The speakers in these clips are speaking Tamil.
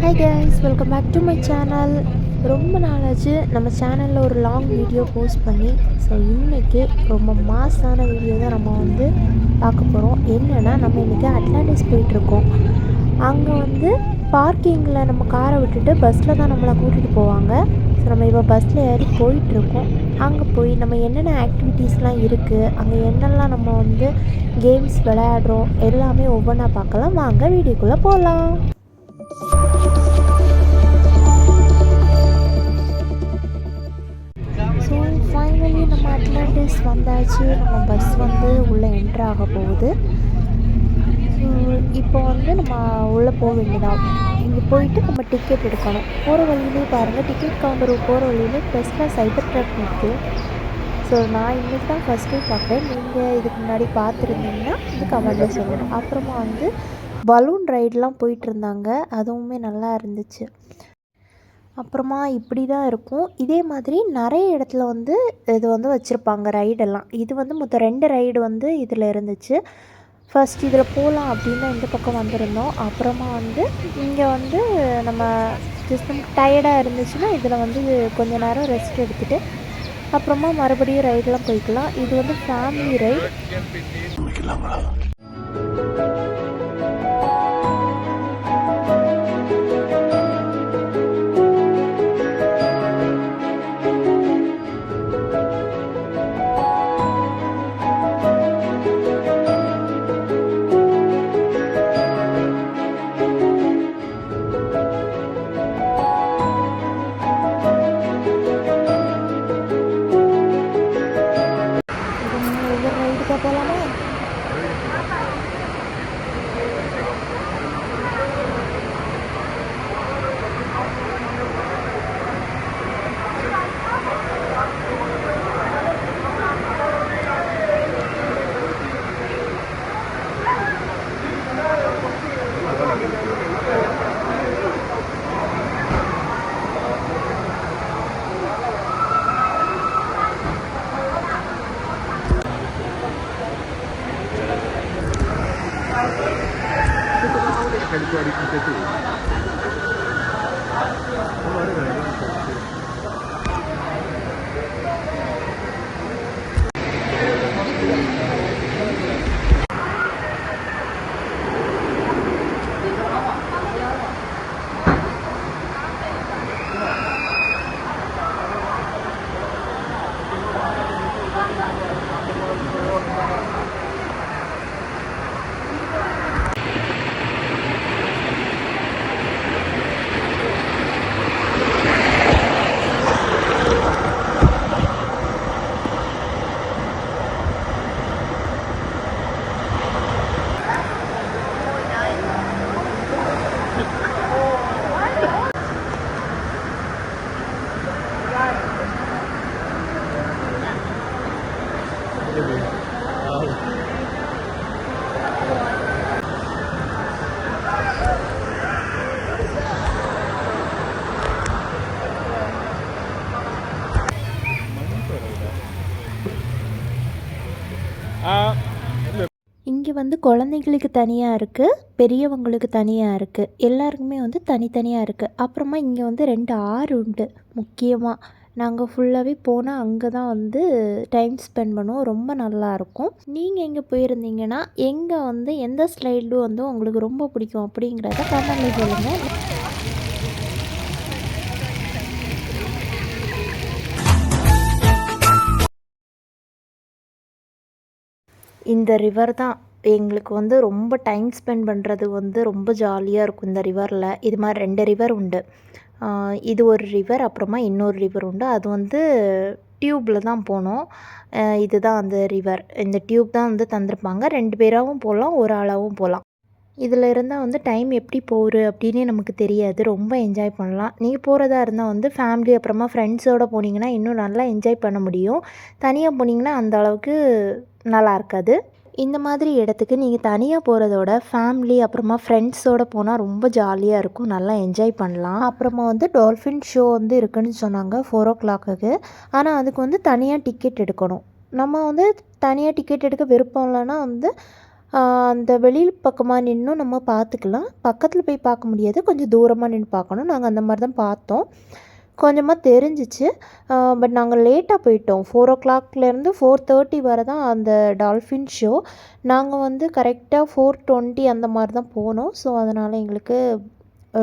Hi guys, welcome back to my channel. ரொம்ப நாளாச்சு நம்ம சேனலில் ஒரு லாங் வீடியோ போஸ்ட் பண்ணி. ஸோ இன்றைக்கி ரொம்ப மாஸான வீடியோ தான் நம்ம பார்க்க போகிறோம். என்னென்னா, நம்ம இன்றைக்கி அட்லாண்டிஸ் போயிட்டுருக்கோம். அங்கே பார்க்கிங்கில் நம்ம காரை விட்டுட்டு பஸ்ஸில் தான் நம்மளை கூட்டிகிட்டு போவாங்க. ஸோ நம்ம இப்போ பஸ்ஸில் ஏறி போயிட்டுருக்கோம். அங்கே போய் நம்ம என்னென்ன ஆக்டிவிட்டீஸ்லாம் இருக்குது, அங்கே என்னெல்லாம் நம்ம கேம்ஸ் விளையாடுறோம், எல்லாமே ஒவ்வொன்றா பார்க்கலாம். வாங்க வீடியோக்குள்ளே போகலாம். ஸோ ஃபைனலி நம்ம அட்லாண்டிஸ் வந்தாச்சு. நம்ம பஸ் உள்ளே என்ட்ரு ஆக போகுது. ஸோ இப்போ நம்ம உள்ளே போக வேண்டியதான். இங்கே போயிட்டு நம்ம டிக்கெட் எடுக்கணும். போகிற வழியிலே பாருங்கள், டிக்கெட் கவுண்டருக்கு போகிற வழியிலே ப்ளஸில் சைபர் ட்ரக் இருக்குது. ஸோ நான் இன்றைக்கி தான் ஃபஸ்ட் டைம் பார்க்குறேன். நீங்கள் இதுக்கு முன்னாடி பார்த்துருந்தீங்கன்னா இது கமெண்ட்டில் சொல்லணும். அப்புறமா பலூன் ரைடெலாம் போயிட்டுருந்தாங்க, அதுவுமே நல்லா இருந்துச்சு. அப்புறமா இப்படி தான் இருக்கும். இதே மாதிரி நிறைய இடத்துல இது வச்சுருப்பாங்க ரைடெல்லாம். இது மொத்தம் 2 ரைடு இதில் இருந்துச்சு. ஃபஸ்ட் இதில் போகலாம் அப்படின்னு இந்த பக்கம் வந்திருந்தோம். அப்புறமா இங்கே நம்ம ஜஸ்ட் நமக்கு டயர்டாக இருந்துச்சுன்னா இதில் கொஞ்ச நேரம் ரெஸ்ட் எடுத்துகிட்டு அப்புறமா மறுபடியும் ரைடெலாம் போய்க்கலாம். இது ஃபேமிலி ரைடு. போகலாமா? இங்கே குழந்தைங்களுக்கு தனியாக இருக்குது, பெரியவங்களுக்கு தனியாக இருக்குது, எல்லாருக்குமே தனித்தனியாக இருக்குது. அப்புறமா இங்கே 2 ஆறு உண்டு. முக்கியமாக நாங்கள் ஃபுல்லாகவே போனால் அங்கே தான் டைம் ஸ்பெண்ட் பண்ணுவோம். ரொம்ப நல்லாயிருக்கும். நீங்கள் எங்கே போயிருந்தீங்கன்னா எங்கே எந்த ஸ்லைடு உங்களுக்கு ரொம்ப பிடிக்கும் அப்படிங்கிறத கமெண்ட்ல சொல்லுங்கள். இந்த ரிவர் தான் எங்களுக்கு ரொம்ப டைம் ஸ்பெண்ட் பண்ணுறது ரொம்ப ஜாலியாக இருக்கும். இந்த ரிவரில் இது மாதிரி 2 ரிவர் உண்டு. இது ஒரு ரிவர், அப்புறமா இன்னொரு ரிவர் உண்டு. அது டியூப்பில் தான் போனோம். இதுதான் அந்த ரிவர். இந்த டியூப் தான் தந்திருப்பாங்க. 2 பேராகவும் போகலாம், ஒரு ஆளாகவும் போகலாம். இதில் இருந்தால் டைம் எப்படி போகுது அப்படின்னே நமக்கு தெரியாது. ரொம்ப என்ஜாய் பண்ணலாம். நீங்கள் போகிறதா இருந்தால் ஃபேமிலி அப்புறமா ஃப்ரெண்ட்ஸோடு போனீங்கன்னா இன்னும் நல்லா என்ஜாய் பண்ண முடியும். தனியாக போனீங்கன்னா அந்த அளவுக்கு நல்லா இருக்காது. இந்த மாதிரி இடத்துக்கு நீங்கள் தனியாக போகிறதோட ஃபேமிலி அப்புறமா ஃப்ரெண்ட்ஸோடு போனால் ரொம்ப ஜாலியாக இருக்கும். நல்லா என்ஜாய் பண்ணலாம். அப்புறமா டால்ஃபின் ஷோ இருக்குதுன்னு சொன்னாங்க 4 o'clock. ஆனால் அதுக்கு தனியாக டிக்கெட் எடுக்கணும். நம்ம தனியாக டிக்கெட் எடுக்க விருப்பம் இல்லைன்னா அந்த வெளியில் பக்கமாக நின்றும் நம்ம பார்த்துக்கலாம். பக்கத்தில் போய் பார்க்க முடியாது, கொஞ்சம் தூரமாக நின்று பார்க்கணும். நாங்கள் அந்த மாதிரி தான் பார்த்தோம். கொஞ்சமாக தெரிஞ்சிச்சு. பட் நாங்கள் லேட்டாக போயிட்டோம். 4:00லேருந்து 4:30 வரை தான் அந்த டால்ஃபின் ஷோ. நாங்கள் வந்து கரெக்டாக 4:20 அந்த மாதிரி தான் போனோம். ஸோ அதனால் எங்களுக்கு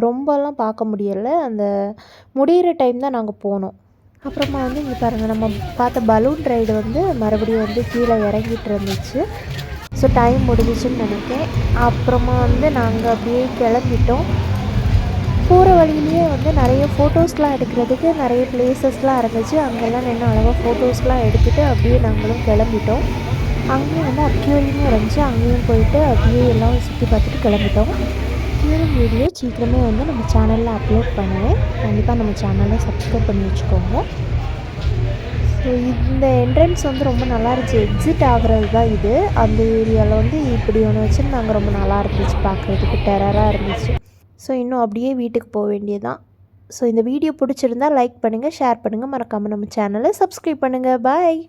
ரொம்பலாம் பார்க்க முடியலை. அந்த முடிகிற டைம் தான் நாங்கள் போனோம். அப்புறமா வந்து இங்கே பாருங்கள், நம்ம பார்த்த பலூன் ரைடு வந்து மறுபடியும் வந்து கீழே இறங்கிட்டு இருந்துச்சு. ஸோ டைம் முடிஞ்சிச்சுன்னு நினைக்கிறேன். அப்புறமா வந்து நாங்கள் அப்படியே கிளம்பிட்டோம். போகிற வழியிலேயே வந்து நிறைய ஃபோட்டோஸ்லாம் எடுக்கிறதுக்கு நிறைய பிளேசஸ்லாம் இருந்துச்சு. அங்கெல்லாம் நின்று அழகாக ஃபோட்டோஸ்லாம் எடுத்துகிட்டு அப்படியே நாங்களும் கிளம்பிட்டோம். அங்கேயும் வந்து அக்யூரியமும் இருந்துச்சு. அங்கேயும் போயிட்டு அப்படியே எல்லாம் சுற்றி பார்த்துட்டு கிளம்பிட்டோம். அக்யூரியம் வீடியோ சீக்கிரமே வந்து நம்ம சேனலில் அப்லோட் பண்ணுவேன். கண்டிப்பாக நம்ம சேனலை சப்ஸ்கிரைப் பண்ணி வச்சுக்கோங்க. ஸோ இந்த என்ட்ரன்ஸ் வந்து ரொம்ப நல்லா இருந்துச்சு. எக்ஸிட் ஆகிறது தான் இது. அந்த ஏரியாவில் வந்து இப்படி ஒன்று வச்சுருந்தாங்க. ரொம்ப நல்லா இருந்துச்சு, பார்க்குறதுக்கு டெரராக இருந்துச்சு. ஸோ இன்னும் அப்படியே வீட்டுக்கு போக வேண்டியதான். ஸோ இந்த வீடியோ பிடிச்சிருந்தால் லைக் பண்ணுங்கள், ஷேர் பண்ணுங்கள், மறக்காமல் நம்ம சேனலை சப்ஸ்கிரைப் பண்ணுங்கள். பாய்.